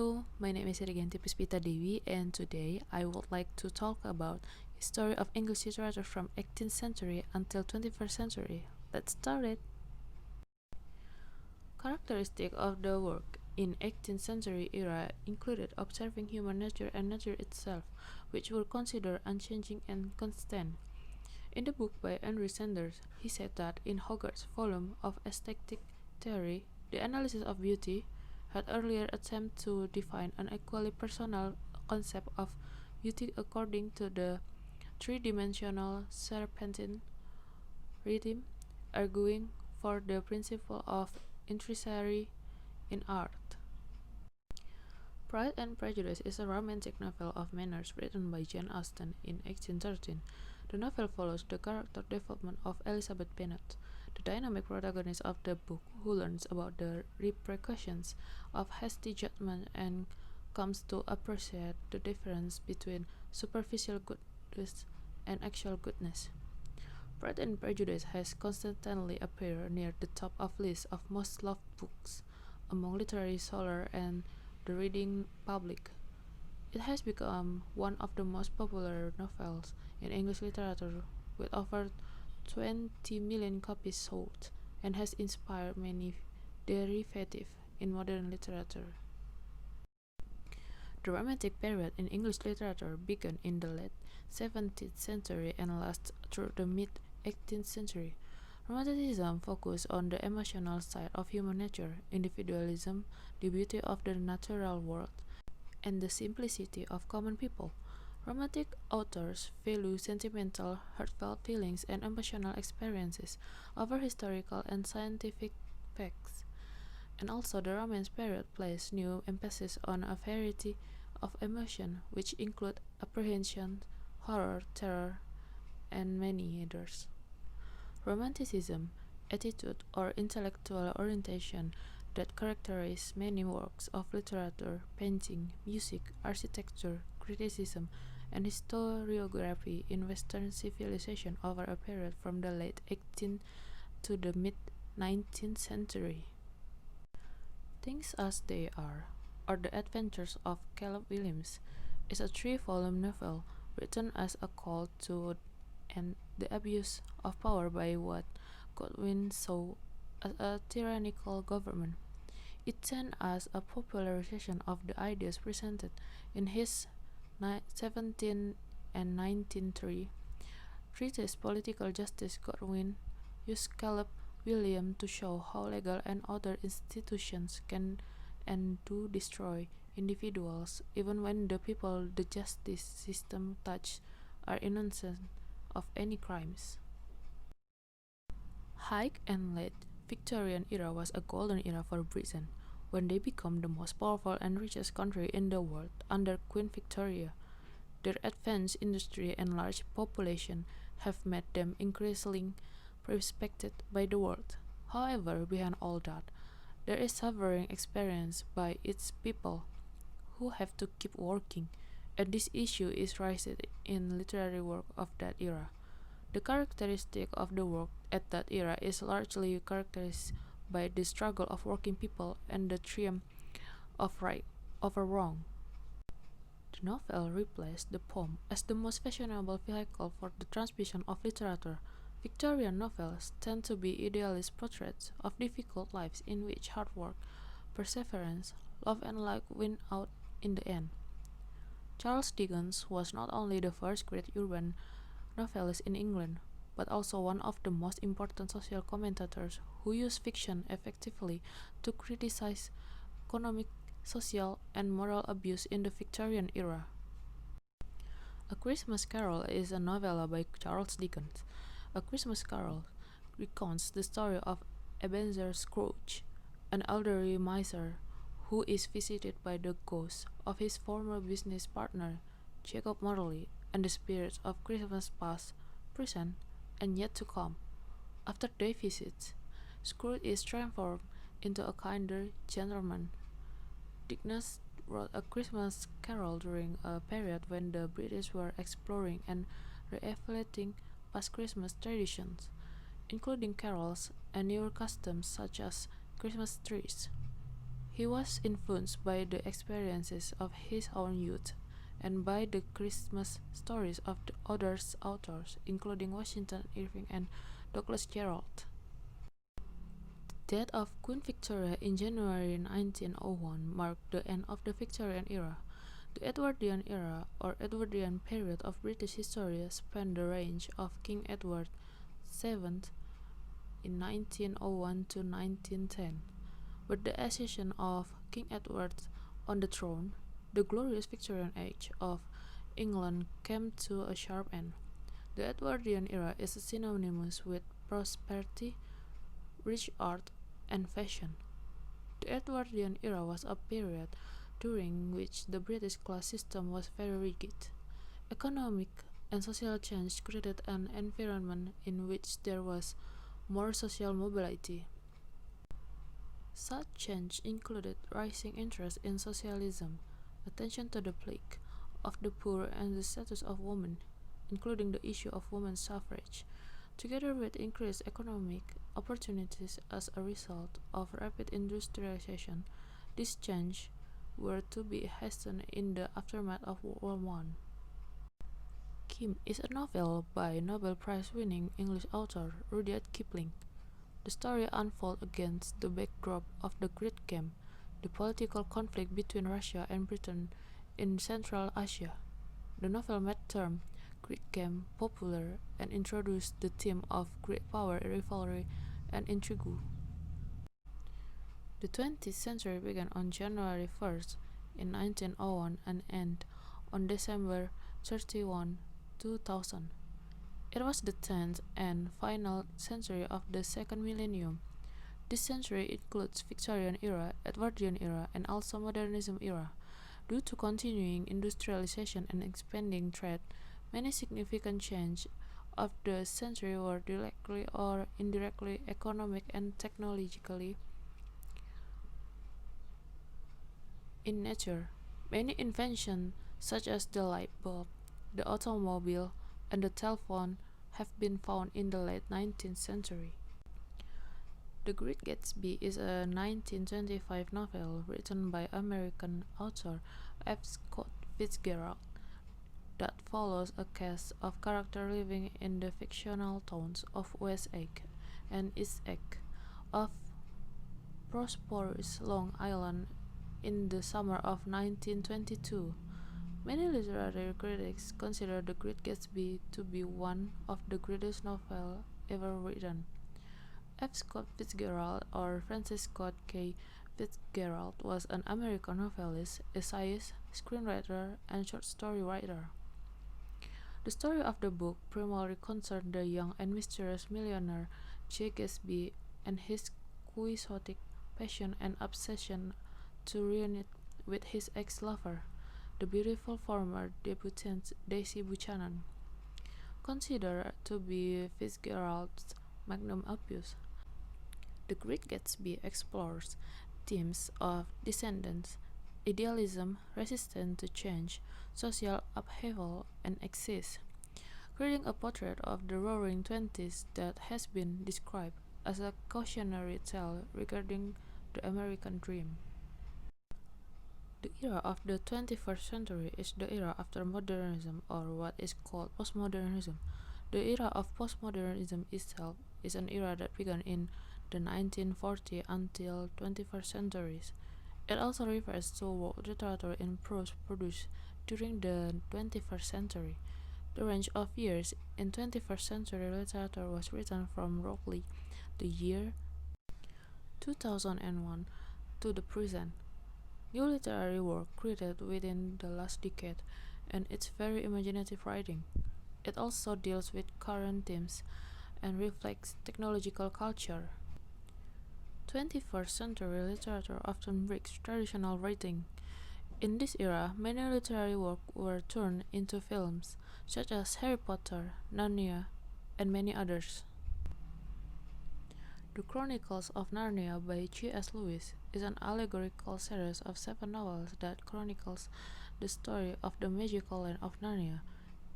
Hello, my name is Hergianti Puspita Dewi, and today I would like to talk about history of English literature from 18th century until 21st century. Let's start it. Characteristic of the work in 18th century era included observing human nature and nature itself, which were considered unchanging and constant. In the book by Henry Sanders, he said that in Hogarth's volume of aesthetic theory, the analysis of beauty had earlier attempted to define an equally personal concept of beauty according to the three-dimensional serpentine rhythm, arguing for the principle of intricacy in art. Pride and Prejudice is a romantic novel of manners written by Jane Austen in 1813. The novel follows the character development of Elizabeth Bennet, the dynamic protagonist of the book who learns about the repercussions of hasty judgment and comes to appreciate the difference between superficial goodness and actual goodness. Pride and Prejudice has constantly appeared near the top of lists of most loved books among literary scholars and the reading public. It has become one of the most popular novels in English literature, with over 20 million copies sold, and has inspired many derivatives in modern literature. The Romantic period in English literature began in the late 17th century and lasted through the mid-18th century. Romanticism focused on the emotional side of human nature, individualism, the beauty of the natural world, and the simplicity of common people. Romantic authors value sentimental, heartfelt feelings and emotional experiences over historical and scientific facts. And also, the Romance period placed new emphasis on a variety of emotion, which include apprehension, horror, terror, and many others. Romanticism, attitude, or intellectual orientation that characterize many works of literature, painting, music, architecture, criticism, and historiography in Western civilization over a period from the late 18th to the mid-19th century. Things as They Are, or The Adventures of Caleb Williams, is a three-volume novel written as a call to end the abuse of power by what Godwin saw as a tyrannical government. It stands as a popularization of the ideas presented in his 17 and 1903 treatise Political Justice. Godwin used Caleb Williams to show how legal and other institutions can and do destroy individuals, even when the people the justice system touch are innocent of any crimes. High and late Victorian era was a golden era for Britain, when they became the most powerful and richest country in the world under Queen Victoria. Their advanced industry and large population have made them increasingly respected by the world. However, behind all that, there is suffering experienced by its people who have to keep working, and this issue is raised in literary work of that era. The characteristic of the work at that era is largely characterized by the struggle of working people and the triumph of right over wrong. The novel replaced the poem as the most fashionable vehicle for the transmission of literature. Victorian novels tend to be idealist portraits of difficult lives in which hard work, perseverance, love and luck win out in the end. Charles Dickens was not only the first great urban novelist in England, but also one of the most important social commentators who used fiction effectively to criticize economic, social, and moral abuse in the Victorian era. A Christmas Carol is a novella by Charles Dickens. A Christmas Carol recounts the story of Ebenezer Scrooge, an elderly miser who is visited by the ghost of his former business partner, Jacob Marley, and the spirits of Christmas past, present, and yet to come. After they visit, Scrooge is transformed into a kinder gentleman. Dickens wrote A Christmas Carol during a period when the British were exploring and re-evaluating past Christmas traditions, including carols and newer customs such as Christmas trees. He was influenced by the experiences of his own youth and by the Christmas stories of the other authors, including Washington Irving and Douglas Jerrold. The death of Queen Victoria in January 1901 marked the end of the Victorian era. The Edwardian era, or Edwardian period of British history, spanned the reign of King Edward VII in 1901 to 1910. With the accession of King Edward on the throne, the glorious Victorian age of England came to a sharp end. The Edwardian era is synonymous with prosperity, rich art, and fashion. The Edwardian era was a period during which the British class system was very rigid. Economic and social change created an environment in which there was more social mobility. Such change included rising interest in socialism, attention to the plight of the poor and the status of women, including the issue of women's suffrage, together with increased economic opportunities as a result of rapid industrialization. These changes were to be hastened in the aftermath of World War One. Kim is a novel by Nobel Prize-winning English author Rudyard Kipling. The story unfolds against the backdrop of the Great Game, the political conflict between Russia and Britain in Central Asia. The novel made the term Great Game popular and introduced the theme of great power, rivalry, and intrigue. The 20th century began on January 1st in 1901 and ended on December 31, 2000. It was the 10th and final century of the second millennium. This century includes Victorian era, Edwardian era, and also Modernism era. Due to continuing industrialization and expanding trade, many significant changes of the century were directly or indirectly economic and technologically in nature. Many inventions such as the light bulb, the automobile, and the telephone have been found in the late 19th century. The Great Gatsby is a 1925 novel written by American author F. Scott Fitzgerald that follows a cast of characters living in the fictional towns of West Egg and East Egg of prosperous Long Island in the summer of 1922. Many literary critics consider The Great Gatsby to be one of the greatest novels ever written. F. Scott Fitzgerald, or Francis Scott Key Fitzgerald, was an American novelist, essayist, screenwriter, and short story writer. The story of the book primarily concerned the young and mysterious millionaire J. Gatsby and his quixotic passion and obsession to reunite with his ex-lover, the beautiful former debutante Daisy Buchanan. Considered to be Fitzgerald's magnum opus, The Great Gatsby explores themes of descendants, idealism, resistance to change, social upheaval, and excess, creating a portrait of the Roaring Twenties that has been described as a cautionary tale regarding the American dream. The era of the 21st century is the era after modernism, or what is called postmodernism. The era of postmodernism itself is an era that began in the 1940s until 21st centuries. It also refers to work literature in prose produced during the 21st century. The range of years in 21st century literature was written from roughly the year 2001 to the present. New literary work created within the last decade, and it's very imaginative writing. It also deals with current themes and reflects technological culture. 21st century literature often breaks traditional writing. In this era, many literary works were turned into films, such as Harry Potter, Narnia, and many others. The Chronicles of Narnia by C.S. Lewis is an allegorical series of 7 novels that chronicles the story of the magical land of Narnia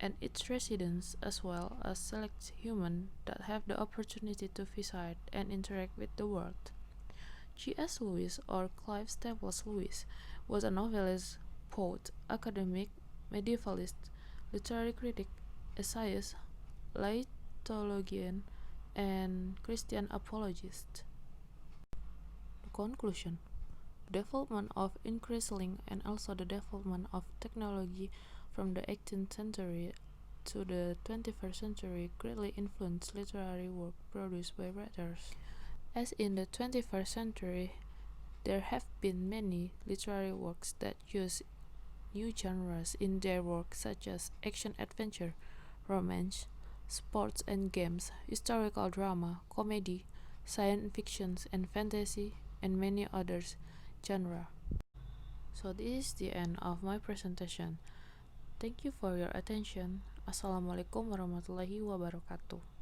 and its residents, as well as select humans that have the opportunity to visit and interact with the world. C.S. Lewis, or Clive Staples Lewis, was a novelist, poet, academic, medievalist, literary critic, essayist, lay theologian, and Christian apologist. The conclusion: the development of increasing and also the development of technology from the 18th century to the 21st century greatly influenced literary work produced by writers. As in the 21st century, there have been many literary works that use new genres in their work, such as action-adventure, romance, sports and games, historical drama, comedy, science fiction and fantasy, and many others genres. So this is the end of my presentation. Thank you for your attention. Assalamualaikum warahmatullahi wabarakatuh.